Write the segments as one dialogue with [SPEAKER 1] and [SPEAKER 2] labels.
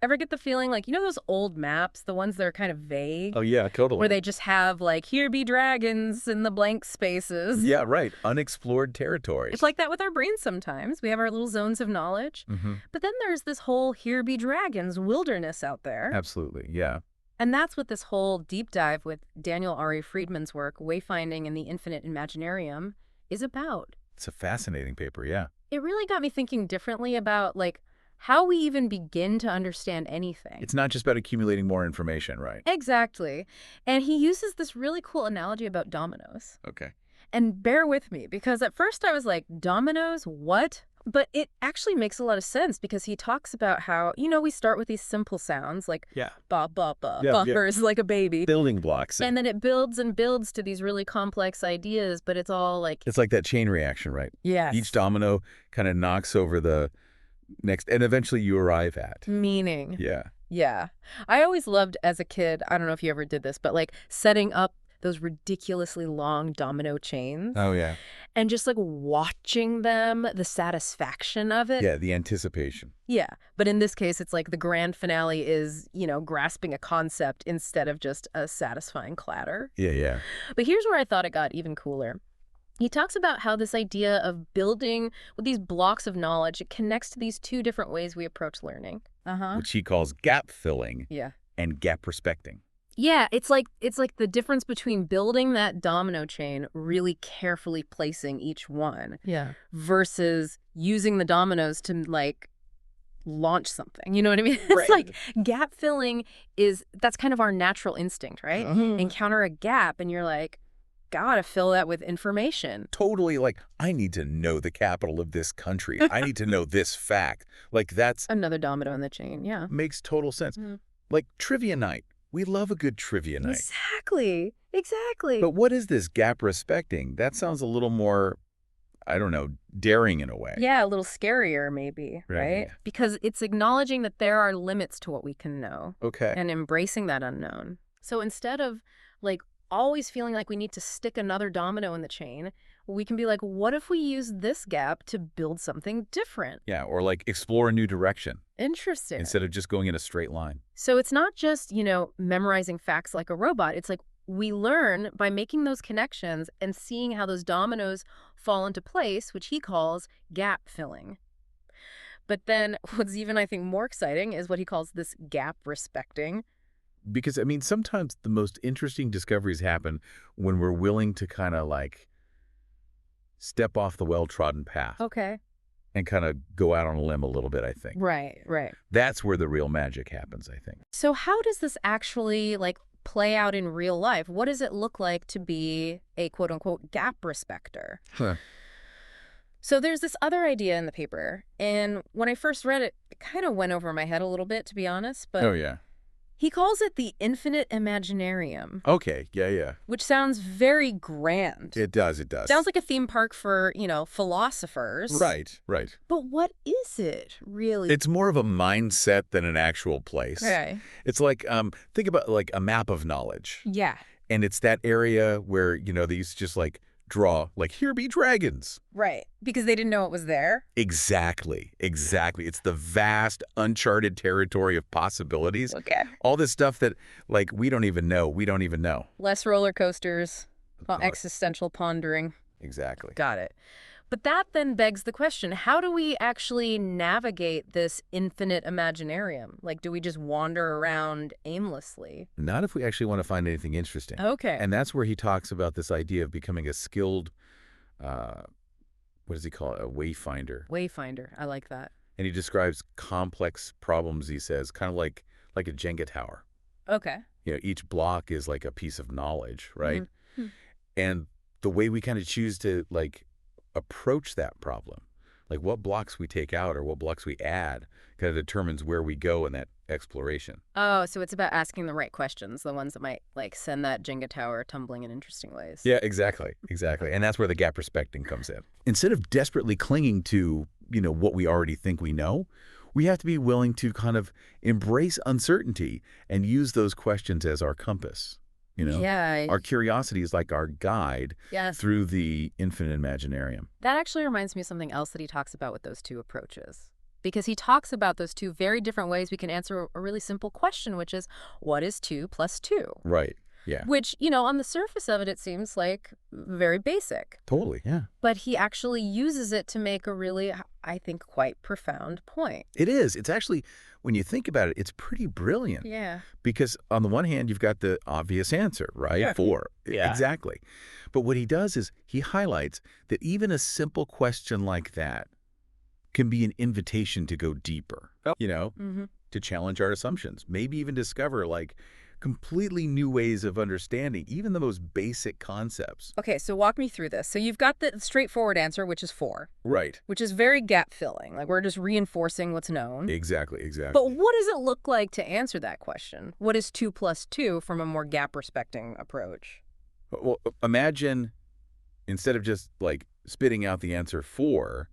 [SPEAKER 1] Ever get the feeling like, those old maps, the ones that are kind of vague?
[SPEAKER 2] Oh, yeah, totally.
[SPEAKER 1] Where they just have, like, here be dragons in the blank spaces.
[SPEAKER 2] Yeah, right. Unexplored territories.
[SPEAKER 1] It's like that with our brains sometimes. We have our little zones of knowledge. But then there's this whole here be dragons wilderness out there.
[SPEAKER 2] Absolutely, yeah.
[SPEAKER 1] And that's what this whole deep dive with Daniel Ari Friedman's work, Wayfinding in the Infinite Imaginarium, is about.
[SPEAKER 2] It's a fascinating paper, yeah.
[SPEAKER 1] It really got me thinking differently about, like, how we even begin to understand anything.
[SPEAKER 2] It's not just about accumulating more information, right?
[SPEAKER 1] Exactly. And he uses this really cool analogy about dominoes.
[SPEAKER 2] Okay.
[SPEAKER 1] And bear with me, because at first I was like, dominoes? What? But it actually makes a lot of sense because he talks about how, we start with these simple sounds like ba, ba, ba, bumpers like a baby.
[SPEAKER 2] Building blocks.
[SPEAKER 1] And then it builds and builds to these really complex ideas, but it's all like...
[SPEAKER 2] It's like that chain reaction, right?
[SPEAKER 1] Yes.
[SPEAKER 2] Each domino kind of knocks over the next, and eventually you arrive at.
[SPEAKER 1] Meaning.
[SPEAKER 2] Yeah.
[SPEAKER 1] Yeah. I always loved as a kid, I don't know if you ever did this, but like setting up those ridiculously long domino chains.
[SPEAKER 2] Oh, yeah.
[SPEAKER 1] And just like watching them, the satisfaction of it.
[SPEAKER 2] Yeah, the anticipation.
[SPEAKER 1] Yeah. But in this case, it's like the grand finale is, grasping a concept instead of just a satisfying clatter.
[SPEAKER 2] Yeah, yeah.
[SPEAKER 1] But here's where I thought it got even cooler. He talks about how this idea of building with these blocks of knowledge, it connects to these two different ways we approach learning.
[SPEAKER 2] Which he calls gap filling and gap respecting.
[SPEAKER 1] Yeah, it's like the difference between building that domino chain, really carefully placing each one, versus using the dominoes to like launch something. You know what I mean? It's like gap filling that's kind of our natural instinct, right? Encounter a gap and you're like, gotta fill that with information.
[SPEAKER 2] Totally, like, I need to know the capital of this country. I need to know this fact. Like, that's...
[SPEAKER 1] Another domino in the chain, yeah.
[SPEAKER 2] Makes total sense. Like, trivia night. We love a good trivia night.
[SPEAKER 1] Exactly.
[SPEAKER 2] But what is this gap respecting? That sounds a little more, I don't know, daring in a way.
[SPEAKER 1] Yeah, a little scarier maybe, right? Because it's acknowledging that there are limits to what we can know.
[SPEAKER 2] Okay.
[SPEAKER 1] And embracing that unknown. So instead of like always feeling like we need to stick another domino in the chain, we can be like, what if we use this gap to build something different?
[SPEAKER 2] Yeah, or like explore a new direction.
[SPEAKER 1] Interesting.
[SPEAKER 2] Instead of just going in a straight line.
[SPEAKER 1] So it's not just, memorizing facts like a robot. It's like we learn by making those connections and seeing how those dominoes fall into place, which he calls gap filling. But then what's even, I think, more exciting is what he calls this gap respecting.
[SPEAKER 2] Because, I mean, sometimes the most interesting discoveries happen when we're willing to kind of like step off the well-trodden path.
[SPEAKER 1] Okay.
[SPEAKER 2] And kind of go out on a limb a little bit, I think.
[SPEAKER 1] Right.
[SPEAKER 2] That's where the real magic happens, I think.
[SPEAKER 1] So how does this actually like play out in real life? What does it look like to be a quote-unquote gap respecter? So there's this other idea in the paper, and when I first read it, it kind of went over my head a little bit, to be honest. But
[SPEAKER 2] oh, yeah.
[SPEAKER 1] He calls it the Infinite Imaginarium.
[SPEAKER 2] Okay, yeah.
[SPEAKER 1] Which sounds very grand.
[SPEAKER 2] It does.
[SPEAKER 1] Sounds like a theme park for, philosophers.
[SPEAKER 2] Right.
[SPEAKER 1] But what is it, really?
[SPEAKER 2] It's more of a mindset than an actual place.
[SPEAKER 1] Okay.
[SPEAKER 2] It's like, think about like a map of knowledge.
[SPEAKER 1] Yeah.
[SPEAKER 2] And it's that area where, they used to just like draw, like, here be dragons.
[SPEAKER 1] Right. Because they didn't know it was there?
[SPEAKER 2] Exactly. It's the vast, uncharted territory of possibilities.
[SPEAKER 1] Okay.
[SPEAKER 2] All this stuff that, like, we don't even know.
[SPEAKER 1] Less roller coasters, existential pondering.
[SPEAKER 2] Exactly.
[SPEAKER 1] Got it. But that then begs the question, how do we actually navigate this infinite imaginarium? Like, do we just wander around aimlessly?
[SPEAKER 2] Not if we actually want to find anything interesting.
[SPEAKER 1] Okay.
[SPEAKER 2] And that's where he talks about this idea of becoming a skilled, what does he call it? A wayfinder.
[SPEAKER 1] Wayfinder. I like that.
[SPEAKER 2] And he describes complex problems, he says, kind of like a Jenga tower.
[SPEAKER 1] Okay.
[SPEAKER 2] Each block is like a piece of knowledge, right?
[SPEAKER 1] Mm-hmm.
[SPEAKER 2] And the way we kind of choose to, like, approach that problem, like what blocks we take out or what blocks we add, kind of determines where we go in that exploration.
[SPEAKER 1] Oh, so it's about asking the right questions, the ones that might like send that Jenga tower tumbling in interesting ways.
[SPEAKER 2] Yeah, exactly. And that's where the gap respecting comes in. Instead of desperately clinging to, what we already think we know, we have to be willing to kind of embrace uncertainty and use those questions as our compass.
[SPEAKER 1] Yeah.
[SPEAKER 2] Our curiosity is like our guide
[SPEAKER 1] Yes.
[SPEAKER 2] through the Infinite Imaginarium.
[SPEAKER 1] That actually reminds me of something else that he talks about with those two approaches. because he talks about those two very different ways we can answer a really simple question, which is, what is 2 plus 2?
[SPEAKER 2] Right. Yeah.
[SPEAKER 1] Which, on the surface of it, it seems like very basic.
[SPEAKER 2] Totally. Yeah.
[SPEAKER 1] But he actually uses it to make a really, I think, quite profound point.
[SPEAKER 2] It is. It's actually, when you think about it, it's pretty brilliant.
[SPEAKER 1] Yeah.
[SPEAKER 2] Because on the one hand, you've got the obvious answer, right?
[SPEAKER 1] Yeah.
[SPEAKER 2] 4.
[SPEAKER 3] Yeah.
[SPEAKER 2] Exactly. But what he does is he highlights that even a simple question like that can be an invitation to go deeper, to challenge our assumptions, maybe even discover completely new ways of understanding even the most basic concepts.
[SPEAKER 1] Okay, so walk me through this. So you've got the straightforward answer, which is 4.
[SPEAKER 2] Right.
[SPEAKER 1] Which is very gap-filling. Like, we're just reinforcing what's known.
[SPEAKER 2] Exactly.
[SPEAKER 1] But what does it look like to answer that question? What is 2 plus 2 from a more gap-respecting approach?
[SPEAKER 2] Well, imagine instead of just spitting out the answer 4,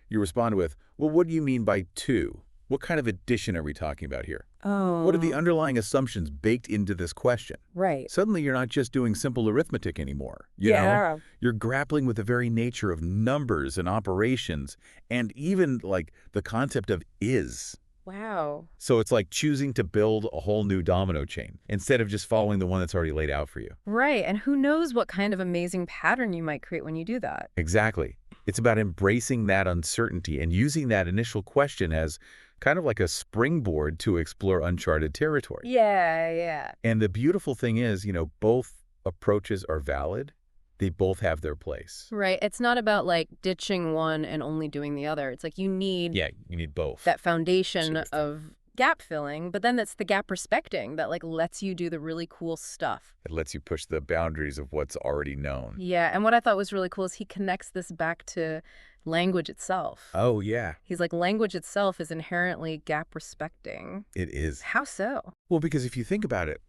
[SPEAKER 2] you respond with, well, what do you mean by 2? What kind of addition are we talking about here?
[SPEAKER 1] Oh.
[SPEAKER 2] What are the underlying assumptions baked into this question?
[SPEAKER 1] Right.
[SPEAKER 2] Suddenly, you're not just doing simple arithmetic anymore. You know? You're grappling with the very nature of numbers and operations, and even the concept of is.
[SPEAKER 1] Wow.
[SPEAKER 2] So it's like choosing to build a whole new domino chain instead of just following the one that's already laid out for you.
[SPEAKER 1] Right. And who knows what kind of amazing pattern you might create when you do that.
[SPEAKER 2] Exactly. It's about embracing that uncertainty and using that initial question as kind of like a springboard to explore uncharted territory.
[SPEAKER 1] Yeah.
[SPEAKER 2] And the beautiful thing is, both approaches are valid. They both have their place.
[SPEAKER 1] Right. It's not about ditching one and only doing the other. It's you need
[SPEAKER 2] you need both.
[SPEAKER 1] That foundation of gap filling, but then that's the gap respecting that lets you do the really cool stuff.
[SPEAKER 2] It lets you push the boundaries of what's already known.
[SPEAKER 1] Yeah. And what I thought was really cool is he connects this back to language itself.
[SPEAKER 2] Oh, yeah.
[SPEAKER 1] He's language itself is inherently gap respecting.
[SPEAKER 2] It is.
[SPEAKER 1] How so?
[SPEAKER 2] Well, because if you think about it,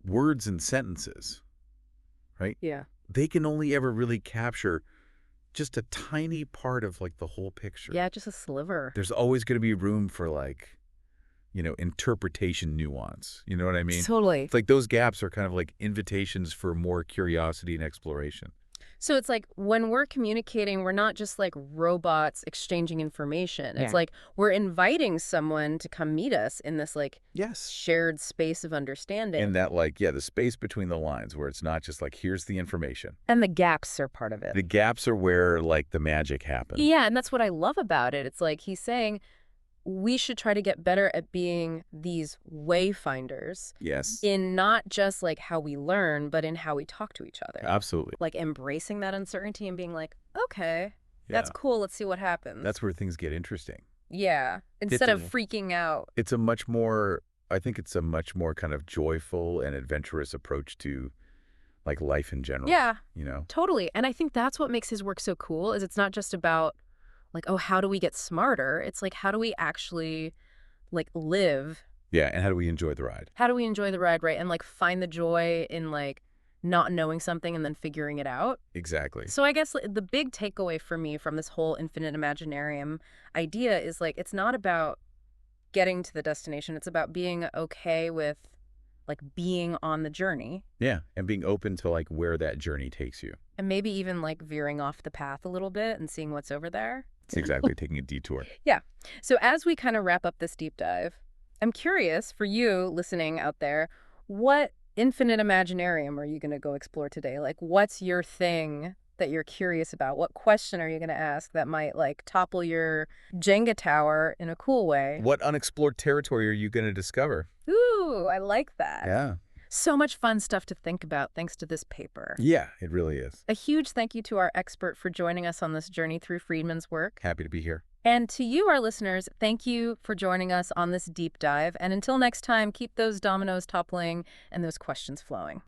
[SPEAKER 2] words and sentences, right?
[SPEAKER 1] Yeah.
[SPEAKER 2] They can only ever really capture just a tiny part of the whole picture.
[SPEAKER 1] Yeah, just a sliver.
[SPEAKER 2] There's always going to be room for interpretation nuance. You know what I mean?
[SPEAKER 1] Totally.
[SPEAKER 2] It's those gaps are kind of invitations for more curiosity and exploration.
[SPEAKER 1] So it's when we're communicating, we're not just robots exchanging information. It's we're inviting someone to come meet us in this
[SPEAKER 2] yes,
[SPEAKER 1] shared space of understanding.
[SPEAKER 2] And that the space between the lines where it's not just here's the information.
[SPEAKER 1] And the gaps are part of it.
[SPEAKER 2] The gaps are where the magic happens.
[SPEAKER 1] Yeah, and that's what I love about it. It's he's saying we should try to get better at being these wayfinders.
[SPEAKER 2] Yes.
[SPEAKER 1] In not just how we learn, but in how we talk to each other.
[SPEAKER 2] Absolutely.
[SPEAKER 1] Embracing that uncertainty and being okay, that's cool. Let's see what happens.
[SPEAKER 2] That's where things get interesting.
[SPEAKER 1] Yeah. Instead of freaking out.
[SPEAKER 2] I think it's a much more kind of joyful and adventurous approach to life in general.
[SPEAKER 1] Yeah.
[SPEAKER 2] Totally.
[SPEAKER 1] And I think that's what makes his work so cool is it's not just about how do we get smarter? It's how do we actually live?
[SPEAKER 2] Yeah, and how do we enjoy the ride?
[SPEAKER 1] How do we enjoy the ride, right? And find the joy in not knowing something and then figuring it out.
[SPEAKER 2] Exactly.
[SPEAKER 1] So I guess the big takeaway for me from this whole Infinite Imaginarium idea is it's not about getting to the destination. It's about being okay with being on the journey.
[SPEAKER 2] Yeah, and being open to where that journey takes you.
[SPEAKER 1] And maybe even veering off the path a little bit and seeing what's over there.
[SPEAKER 2] It's exactly taking a detour.
[SPEAKER 1] Yeah. So as we kind of wrap up this deep dive, I'm curious for you listening out there, what Infinite Imaginarium are you going to go explore today? What's your thing that you're curious about? What question are you going to ask that might topple your Jenga tower in a cool way?
[SPEAKER 2] What unexplored territory are you going to discover?
[SPEAKER 1] Ooh, I like that.
[SPEAKER 2] Yeah.
[SPEAKER 1] So much fun stuff to think about thanks to this paper.
[SPEAKER 2] Yeah, it really is.
[SPEAKER 1] A huge thank you to our expert for joining us on this journey through Friedman's work.
[SPEAKER 2] Happy to be here.
[SPEAKER 1] And to you, our listeners, thank you for joining us on this deep dive. And until next time, keep those dominoes toppling and those questions flowing.